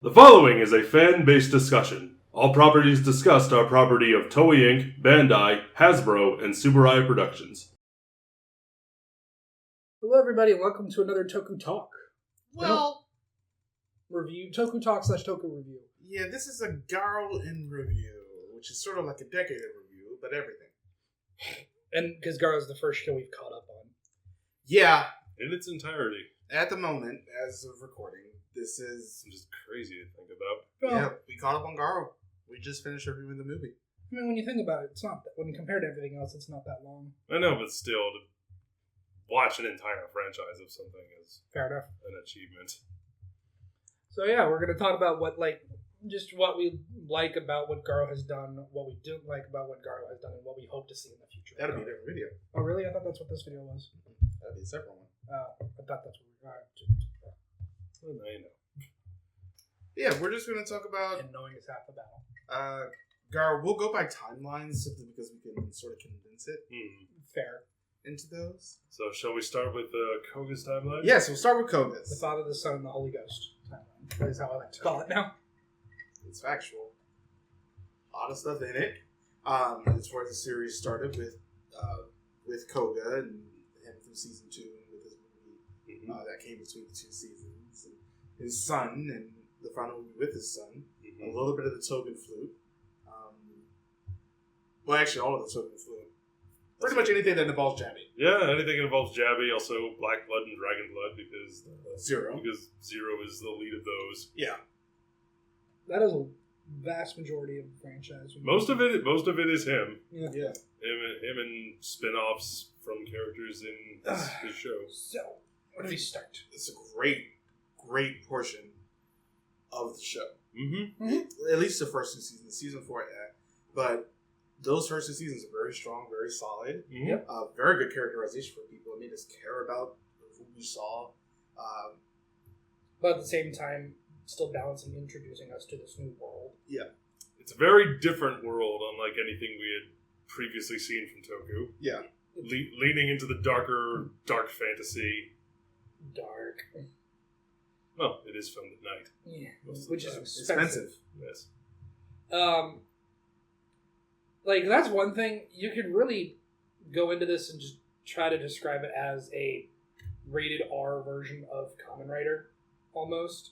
The following is a fan-based discussion. All properties discussed are property of Toei Inc., Bandai, Hasbro, and Subaru Productions. Hello, everybody, and welcome to another Tokutalk. Well, Tokutalk / Toku review. yeah, this is a Garo in review, which is sort of like a decade in review, but everything. And because Garo's the first show we've caught up on. Yeah, In its entirety. at the moment, as of recording, this is... It's just crazy to think about. Yeah, we caught up on Garo. We just finished reviewing the movie. I mean, when you think about it, it's not that, when compared to everything else, it's not that long. I know, but still, to watch an entire franchise of something is Fair enough. an achievement. So yeah, we're going to talk about what we like about what Garo has done, what we don't like about what Garo has done, and what we hope to see in the future. That'll be a different video. Oh, really? I thought that's what this video was. That'll be a separate one. I thought that's what we were Well, now you know. Yeah, we're just going to talk about... And knowing is half the battle. Garo, we'll go by timelines simply because we can sort of condense it Fair. into those. So, shall we start with Koga's timeline? Yes, we'll start with The Koga's. Father, the Son, and the Holy Ghost timeline. That is how I like to call it now. It's factual. A lot of stuff in it. It's where the series started with Koga and him through season 2 and with his movie that came between the 2 seasons. And his son and the final movie with his son. A little bit of the Token flute. Well, actually, all of the Token flute. Pretty much anything that involves Jabby. Yeah, anything that involves Jabby, also Black Blood and Dragon Blood, because Zero. Because Zero is the lead of those. Yeah. That is a vast majority of the franchise. Most of it is him. Yeah. Yeah. Him and spin-offs from characters in his show. So, where do we start? It's a great portion of the show. Mm-hmm. At least the first 2 seasons. Season 4, yeah. But those first 2 seasons are very strong, very solid. Mm-hmm. Very good characterization for people. It made us care about who we saw. But at the same time, still balancing introducing us to this new world. Yeah. It's a very different world, unlike anything we had previously seen from Toku. Yeah. Leaning into the dark fantasy. Dark. Well, it is filmed at night. Yeah. Most of the Which is time. expensive. Yes. Like, that's one thing. You could really go into this and just try to describe it as a rated R version of Kamen Rider, almost.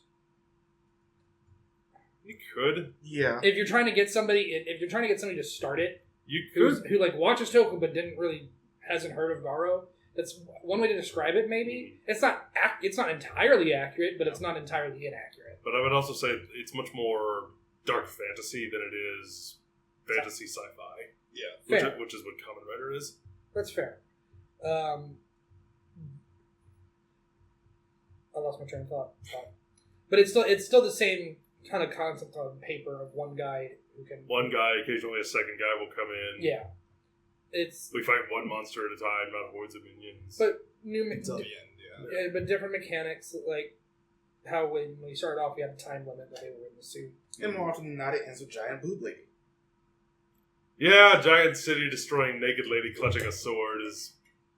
You could. Yeah. If you're trying to get somebody to start it, You could. who like watches Toku but hasn't heard of Garo, that's one way to describe it. Maybe it's not entirely accurate, but it's not entirely inaccurate. But I would also say it's much more dark fantasy than it is fantasy sci-fi. Yeah. Which is what Kamen Rider is. That's fair. I lost my train of thought. But it's still the same kind of concept on paper of one guy who can... One guy, occasionally a second guy will come in. Yeah. We fight one monster at a time, not hordes of minions. But Until the end, yeah. but different mechanics, like how when we started off we had a time limit that they were in the suit. And more often than not, it ends with giant boob lady. Yeah, giant city destroying naked lady clutching a sword is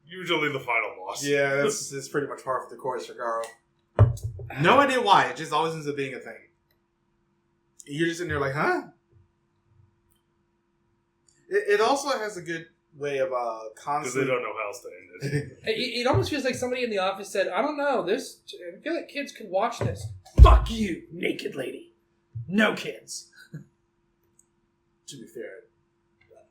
usually the final boss. Yeah, that's pretty much par for the course for Garo. No idea why. It just always ends up being a thing. You're just in there like, huh? It also has a good way of Because constantly... they don't know how else to end it. It almost feels like somebody in the office said, "I don't know, this. I feel like kids could watch this." Fuck you, naked lady. No kids. To be fair,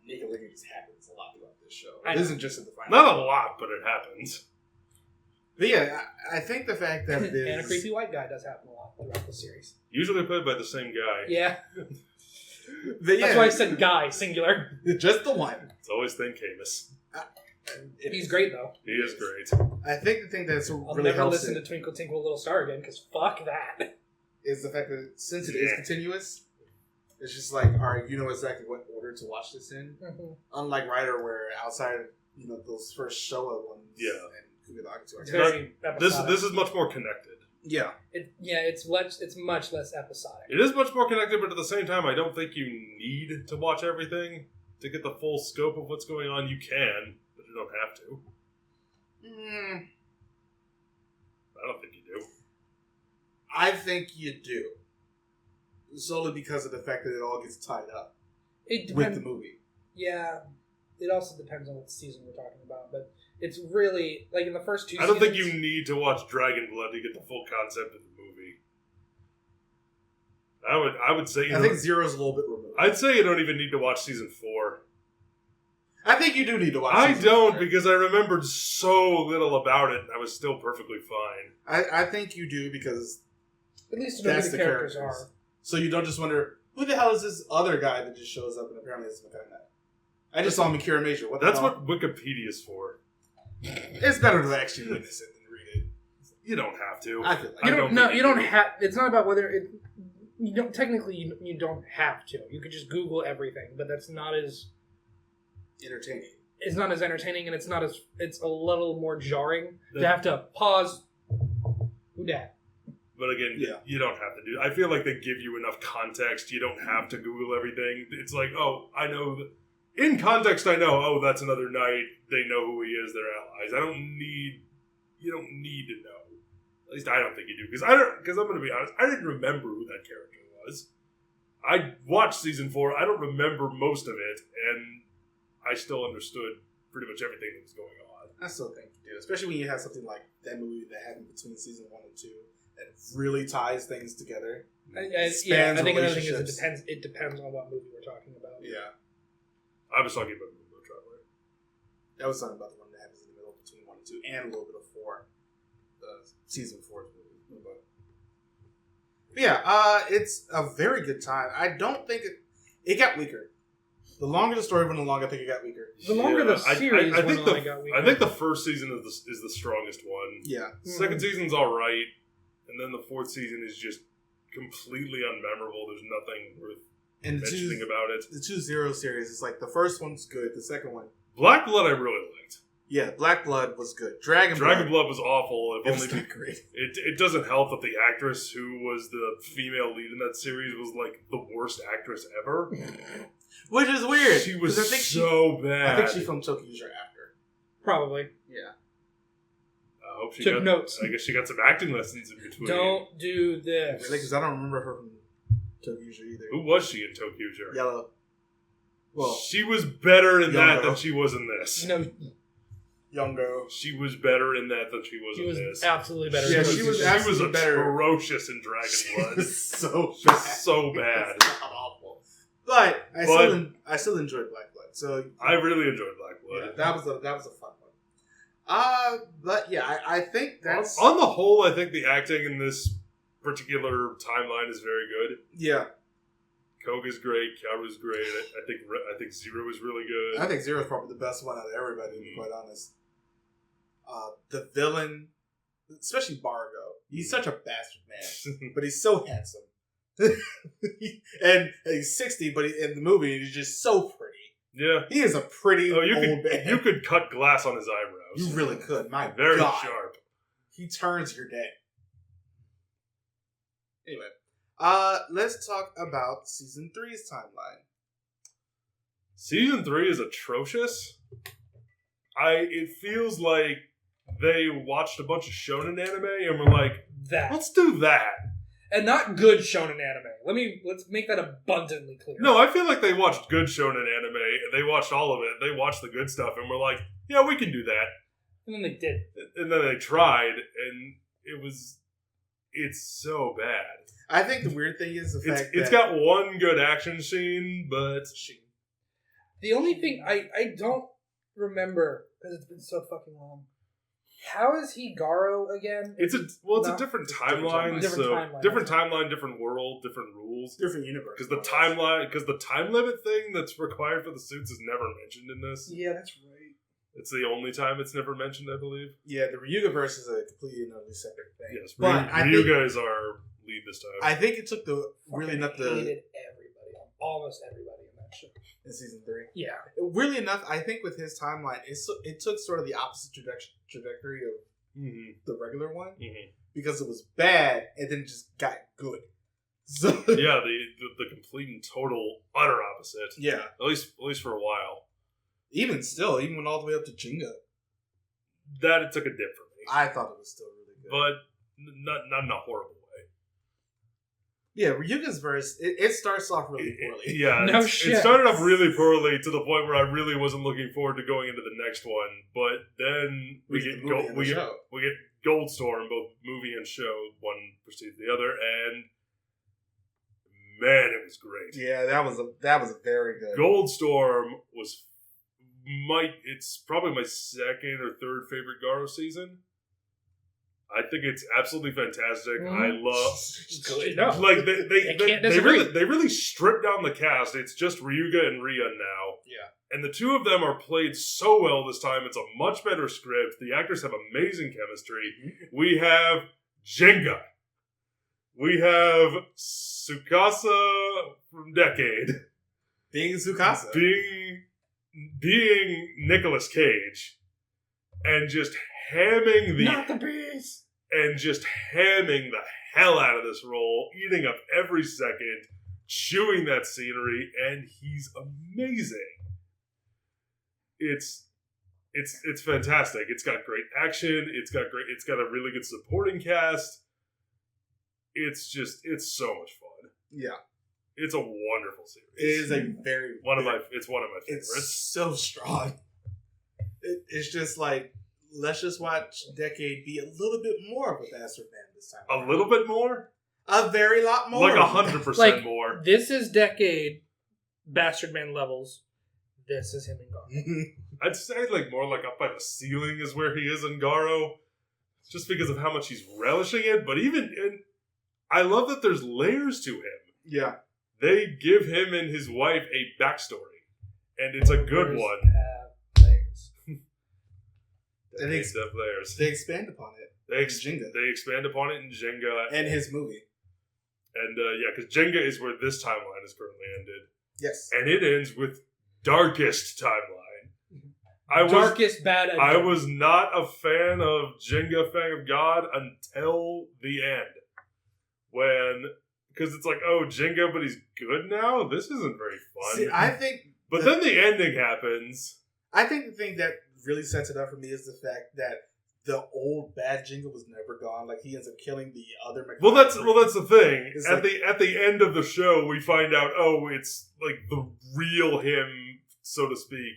naked lady just happens a lot throughout this show. I It know. isn't just in the final. Not a lot, but it happens. But yeah, I think the fact that And a creepy white guy does happen a lot throughout the series. Usually played by the same guy. Yeah. But yeah, That's why I said guy, singular. just the one. It's always Thin Camus. He's great, though. He is great. I think the thing that's I'll really never helps listen to it Twinkle Tinkle Little Star again, because fuck that. is the fact that since it Yeah. is continuous, it's just like, all right, you know exactly what order to watch this in. Mm-hmm. Unlike Rider, where outside of those first Showa ones, Yeah. and Kugadaki to It's our very episodic. This is much more connected. yeah, It's much less episodic. It is much more connected, but at the same time, I don't think you need to watch everything to get the full scope of what's going on. You can, but you don't have to. I don't think you do. I think you do. solely because of the fact that it all gets tied up It with depends. the movie. Yeah, it also depends on what season we're talking about, but it's really like in the first 2 I don't think seasons- you need to watch Dragon Blood to get the full concept of the movie. I would say I think Zero's a little bit removed. I'd say you don't even need to watch season 4. I think you do need to watch. I season don't 4. because I remembered so little about it and I was still perfectly fine. I think you do because at least to know who that's the the characters characters. are. So you don't just wonder who the hell is this other guy that just shows up and apparently it's Makai Knight. I just saw Mikira Major. What the That's hell? what Wikipedia's for. It's better to actually witness it than read it. You don't have to. I feel like You I don't. don't No, think you you don't do. have. It's not about whether it. You don't technically. You don't have to. You could just Google everything, but that's not as. entertaining. It's not as entertaining, and it's not as. It's a little more jarring to The- have to pause. Who dat? But again, Yeah. you don't have to do. I feel like they give you enough context. You don't have to Google everything. It's like, oh, I know. In context, I know. Oh, that's another knight. They know who he is. They're allies. I don't need. You don't need to know. At least I don't think you do. Because I'm going to be honest. I didn't remember who that character was. I watched season 4. I don't remember most of it, and I still understood pretty much everything that was going on. I still think you do, especially when you have something like that movie that happened between season 1 and 2 that really ties things together. I Spans think another thing is relationships. it depends on what movie we're talking about. Yeah, I was talking about Moonbow Traveler. I was talking about the one that happens in the middle between 1 and 2, and a little bit of 4, season 4's movie. But yeah, it's a very good time. I don't think it got weaker. The longer the story went along, I think it got weaker. The longer the series I went think on, the I got weaker. I think the first season is the strongest one. Yeah, The second season's all right, and then the fourth season is just completely unmemorable. There's nothing worth and mentioning about it. the 2-0 series is like the first one's good, the second one, Black Blood, I really liked. yeah, Black Blood was good. Dragon Dragon Blood was awful. it was If only not great. it doesn't help that the actress who was the female lead in that series was like the worst actress ever. Which is weird. She was 'cause I think so bad. I think she filmed Tokyo after. Probably. Yeah. I hope she Took got notes. I guess she got some acting lessons in between. Don't do this. Really? Because I don't remember her from Tokyo either. Who was she in Tokyo? Yellow. Well, She was better in that Yellow. than she was in this. No, Younger. She was better in that than she was she in was this. absolutely better. Yeah, than she was Tokyo. absolutely better. atrocious in Dragon She Blood. was so Just bad. so bad. It's not awful. But I still enjoyed Black Blood. So I really enjoyed Black Blood. yeah, that was a fun one. But yeah, I think that's On the whole, I think the acting in this particular timeline is very good. yeah. Koga's great, Kaoru's great. I think Zero is really good. I think Zero's probably the best one out of everybody, to be quite honest. The villain, especially Bargo, he's such a bastard man, but he's so handsome. and he's 60, but in the movie, he's just so pretty. Yeah. He is a pretty Oh, you old could man. you could cut glass on his eyebrows. You really could. My Very God. sharp. He turns your day. Anyway, let's talk about season 3's timeline. Season 3 is atrocious. It feels like they watched a bunch of shonen anime and were like, that let's do that. and not good shonen anime. Let's make that abundantly clear. No, I feel like they watched good shonen anime and they watched all of it. They watched the good stuff and were like, yeah, we can do that. And then they did. And then they tried and it's so bad. I think the weird thing is the fact It's that got one good action scene, but The only thing I don't remember because it's been so fucking long. How is he Garo again? it's a different timeline. Different timeline. Different timeline, different world, different rules. different universe. Because the time limit thing that's required for the suits is never mentioned in this. Yeah, that's right. It's the only time it's never mentioned, I believe. Yeah, the Ryugaverse is a completely and utterly separate thing. Yes, But I Ryuga is our lead this time. I think it took really Fucking enough hated everybody, almost everybody in that show. in season 3. Yeah, Really enough, I think with his timeline, it took sort of the opposite trajectory of Mm-hmm. the regular one Mm-hmm. because it was bad and then just got good. So Yeah, the complete and total utter opposite. yeah, At least for a while. even went all the way up to Jinga. That it took a dip for me. I thought it was still really good. But not in a horrible way. Yeah, Ryuga's verse, it starts off really poorly. Yeah, No it shit. started off really poorly to the point where I really wasn't looking forward to going into the next one. But then we get Goldstorm, both movie and show. One precedes the other, and man, it was great. Yeah, that was very good. Goldstorm was it's probably my second or third favorite Garo season. I think it's absolutely fantastic. I love Good. No. like can't disagree. they really stripped down the cast. It's just Ryuga and Ria now. Yeah. And the two of them are played so well this time. It's a much better script. The actors have amazing chemistry. Mm-hmm. We have Jenga. We have Tsukasa from Decade. Being Tsukasa. Being Nicolas Cage. And just hamming Not the bees. and just hamming the hell out of this role, eating up every second, chewing that scenery, and he's amazing. It's fantastic. It's got great action. It's got a really good supporting cast. It's so much fun. Yeah. It's a wonderful series. It is a one of my favorites. It's so strong. It's just like, let's just watch Decade be a little bit more of a bastard man this time. A little bit more? A very lot more. Like 100% Like, more. This is Decade Bastard Man levels. This is him in Garo. I'd say like more like up by the ceiling is where he is in Garo. Just because of how much he's relishing it. But I love that there's layers to him. Yeah. They give him and his wife a backstory. And it's a good one. Have layers. And they expand upon it. They expand upon it in Jenga. And his movie. And because Jenga is where this timeline is currently ended. Yes. And it ends with Darkest Timeline. I was not a fan of Jenga Fang of God until the end. Because it's like, oh, Jenga, but he's good now? This isn't very fun. See, But then the ending happens. I think the thing that really sets it up for me is the fact that the old bad Jenga was never gone. Like, he ends up killing the other McConaughey. Well, that's the thing. It's At the end of the show, we find out, it's like the real him, so to speak,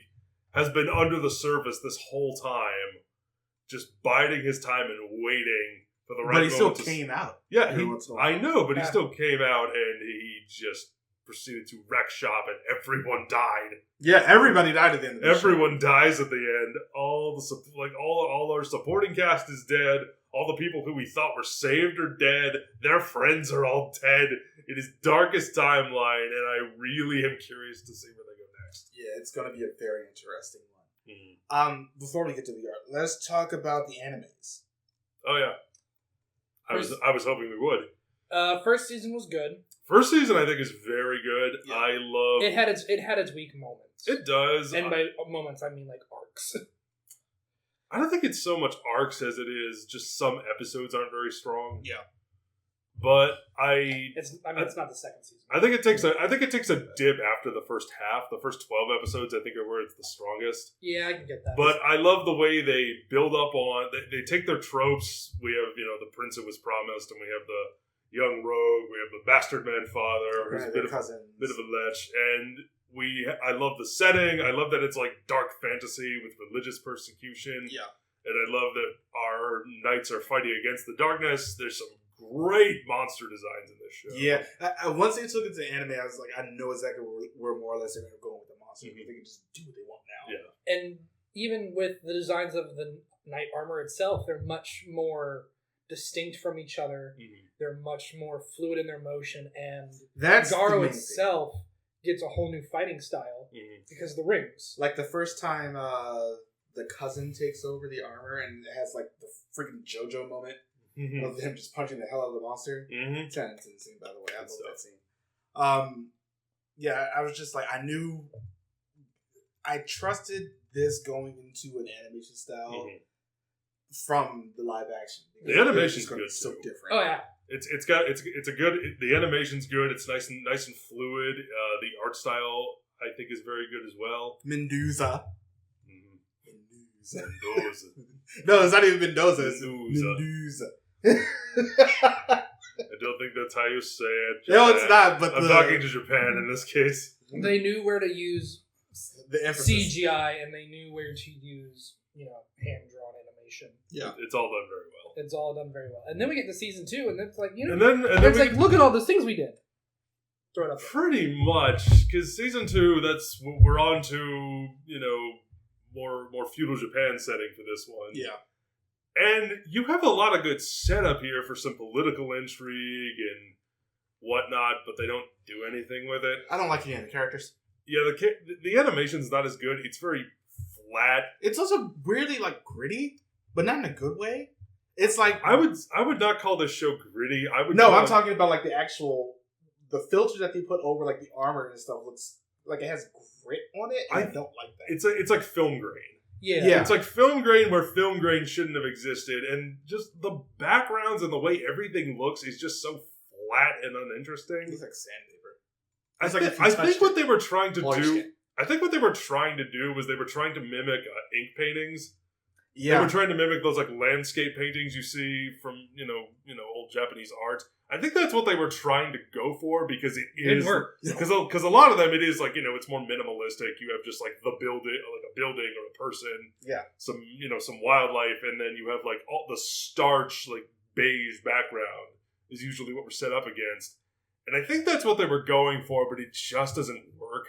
has been under the surface this whole time, just biding his time and waiting for the right moment. But he still came out. Yeah, I know, but he still came out and he just proceeded to wreck shop and everyone died. Yeah, everybody died at the end of the Everyone dies at the end. All our supporting cast is dead. All the people who we thought were saved are dead. Their friends are all dead. It is Darkest Timeline, and I really am curious to see where they go next. Yeah, it's going to be a very interesting one. Mm-hmm. Before we get to the art, let's talk about the animes. Oh yeah, I was hoping we would. First season was good. First season, I think, is very good. Yeah. I love it. Had its weak moments. It does, and by moments I mean like arcs. I don't think it's so much arcs as it is just some episodes aren't very strong. Yeah, but it's not the second season. I think it takes a dip after the first half. The first 12 episodes, I think, are where it's the strongest. Yeah, I can get that. But I love the way they build up on. They take their tropes. We have the prince that was promised, and we have the young rogue. We have the bastard man father, who's a bit of a lech, and I love the setting. I love that it's like dark fantasy with religious persecution. Yeah, and I love that our knights are fighting against the darkness. There's some great monster designs in this show. Yeah, once they took it to anime, I was like, I know exactly where more or less they're going to go with the monsters. Mm-hmm. They can just do what they want now. Yeah, and even with the designs of the knight armor itself, they're much more distinct from each other. Mm-hmm. They're much more fluid in their motion, and Garo itself gets a whole new fighting style because of the rings. Like the first time the cousin takes over the armor and it has like the freaking JoJo moment of him just punching the hell out of the monster. Mm-hmm. It's kind of insane, by the way. I love that scene. Yeah, I was just like, I trusted this going into an animation style from the live action. The animation's good, so different. Oh yeah. The animation's good. It's nice and fluid. The art style, I think, is very good as well. Mendoza. No, it's not even Mendoza. It's Mendoza. I don't think that's how you say it. No, it's not. But I'm talking to Japan in this case. They knew where to use the emphasis. CGI, and they knew where to use, hand-drawn animation. Yeah. It's all done very well. It's all done very well. And then we get to season 2, and it's like, and then like, look at all those things we did. Throw it up there. Pretty much, because season 2, that's what we're on to, more feudal Japan setting for this one. Yeah. And you have a lot of good setup here for some political intrigue and whatnot, but they don't do anything with it. I don't like any of the characters. Yeah, the animation's not as good. It's very flat. It's also weirdly gritty, but not in a good way. It's like I would not call this show gritty. I'm talking about the filter that they put over the armor and stuff looks like it has grit on it. I don't like that. It's like film grain. Yeah. It's like film grain where film grain shouldn't have existed, and just the backgrounds and the way everything looks is just so flat and uninteresting. It's like sandpaper. I think what they were trying to do. I think what they were trying to do was they were trying to mimic ink paintings. Yeah, they were trying to mimic those landscape paintings you see from old Japanese art. I think that's what they were trying to go for because it is because a lot of them it is it's more minimalistic. You have just the building, a building or a person. Yeah, some some wildlife, and then you have all the starch beige background is usually what we're set up against. And I think that's what they were going for, but it just doesn't work.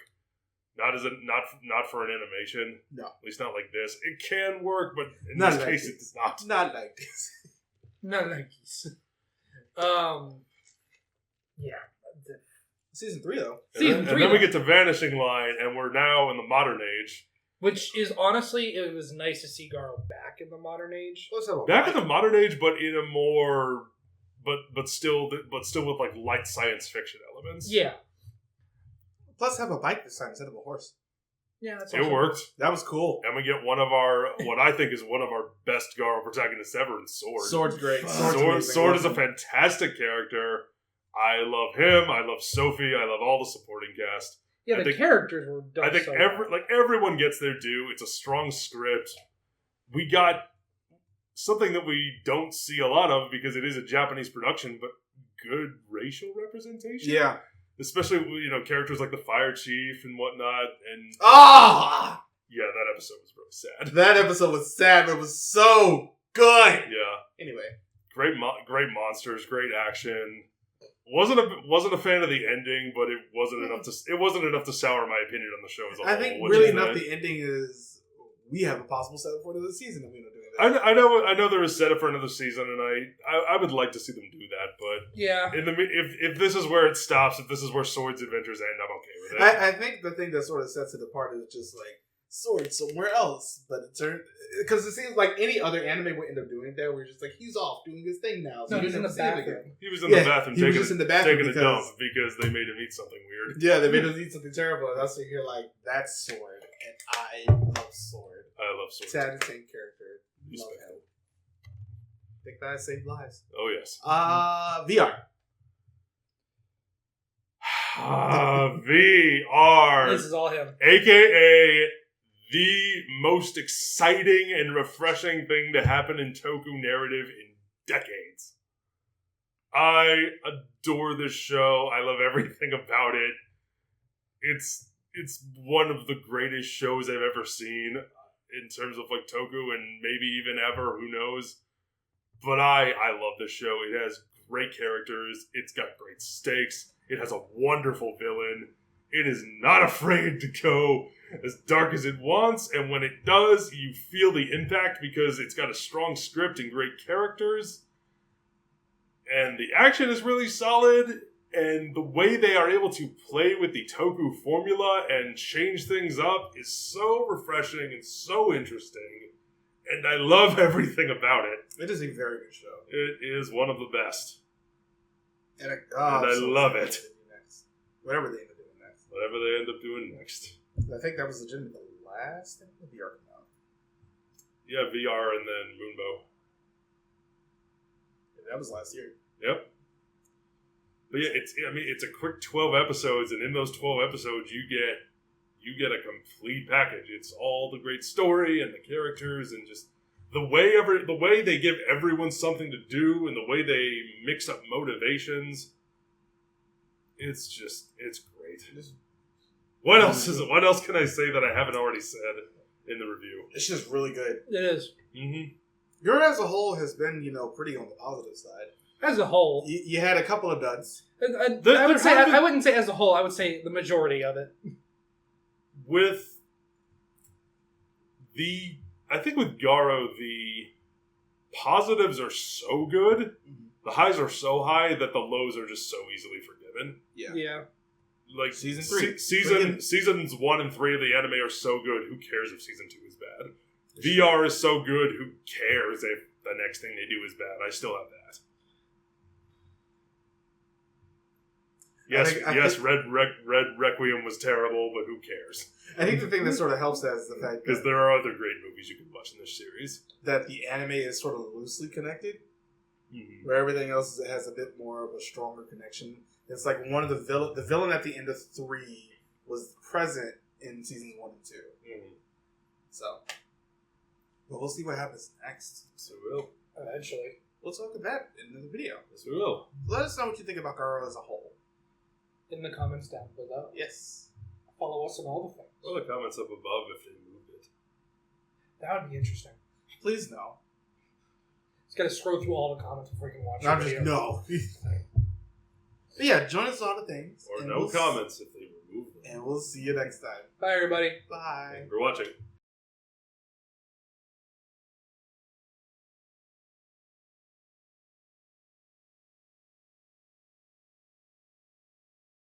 Not for an animation. No. At least not like this. It can work, but in this case it does not. Not like this. Not like this. Yeah. Season 3 though. And then we get to Vanishing Line, and we're now in the modern age. Which is honestly, it was nice to see Garo back in the modern age. Back in the modern age, but in a more, but still with light science fiction elements. Yeah. Plus, have a bike this time instead of a horse. Yeah, that's awesome. It worked. That was cool. And we get what I think is one of our best Garo protagonists ever in Sword. Sword's great. Sword is a fantastic character. I love him. I love Sophie. I love all the supporting cast. Yeah, the characters were done. I think everyone gets their due. It's a strong script. We got something that we don't see a lot of because it is a Japanese production, but good racial representation. Yeah. Especially, characters like the fire chief and whatnot. And yeah, that episode was really sad. That episode was sad, but it was so good. Yeah. Anyway. Great monsters, great action. Wasn't a fan of the ending, but it wasn't enough to sour my opinion on the show as a whole. I think really enough the ending is we have a possible setup for another season and we don't do that. I know there is set up for another season, and I would like to see them do that, but yeah, if this is where it stops, if this is where Sword's adventures end, I'm okay with it. I think the thing that sort of sets it apart is just Sword somewhere else, but it turned because it seems like any other anime would end up doing that. We're just he's off doing his thing now. So no, he's in the bathroom. He was in the bathroom taking a dump because they made him eat something weird. Yeah, they made him eat something terrible, and that's when you're that's Sword, and I love Sword. I love Sword. Sad the same character. Love him. Think that saved lives. Oh yes. VR. VR. This is all him. AKA the most exciting and refreshing thing to happen in Toku narrative in decades. I adore this show. I love everything about it. It's one of the greatest shows I've ever seen in terms of Toku and maybe even ever, who knows. But I love this show. It has great characters. It's got great stakes. It has a wonderful villain. It is not afraid to go as dark as it wants, and when it does, you feel the impact because it's got a strong script and great characters. And the action is really solid, and the way they are able to play with the Toku formula and change things up is so refreshing and so interesting. And I love everything about it. It is a very good show. It is one of the best. And I love it. Whatever they end up doing next. Whatever they end up doing next. I think that was legitimately the last thing the VR came out. Yeah, VR and then Moonbow. Yeah, that was last year. Yep. But yeah, it's a quick 12 episodes, and in those 12 episodes, you get a complete package. It's all the great story and the characters and just the way they give everyone something to do and the way they mix up motivations, it's great. What else can I say that I haven't already said in the review? It's just really good. It is. Mm-hmm. Garo as a whole has been, pretty on the positive side. As a whole, you had a couple of duds. I wouldn't say as a whole. I would say the majority of it. I think with Garo, the positives are so good, the highs are so high that the lows are just so easily forgiven. Yeah. Like season 3, seasons 1 and 3 of the anime are so good. Who cares if season 2 is bad? VR is so good. Who cares if the next thing they do is bad? I still have that. Yes, Red Requiem was terrible, but who cares? I think the thing that sort of helps that is the fact because there are other great movies you can watch in this series. That the anime is sort of loosely connected, where everything else has a bit more of a stronger connection. It's like one of the villain at the end of 3 was present in seasons 1 and 2. So, but we'll see what happens next. So we will eventually. We'll talk about that in the video. Yes, we will. Let us know what you think about Garo as a whole. In the comments down below. Yes. Follow us on all the things. Or the comments up above if they moved it. That would be interesting. Please no. Just gotta scroll through all the comments before you can watch the video. No. But yeah, join us on all the things. Or no comments if they remove them. And we'll see you next time. Bye, everybody. Bye. Thank you for watching.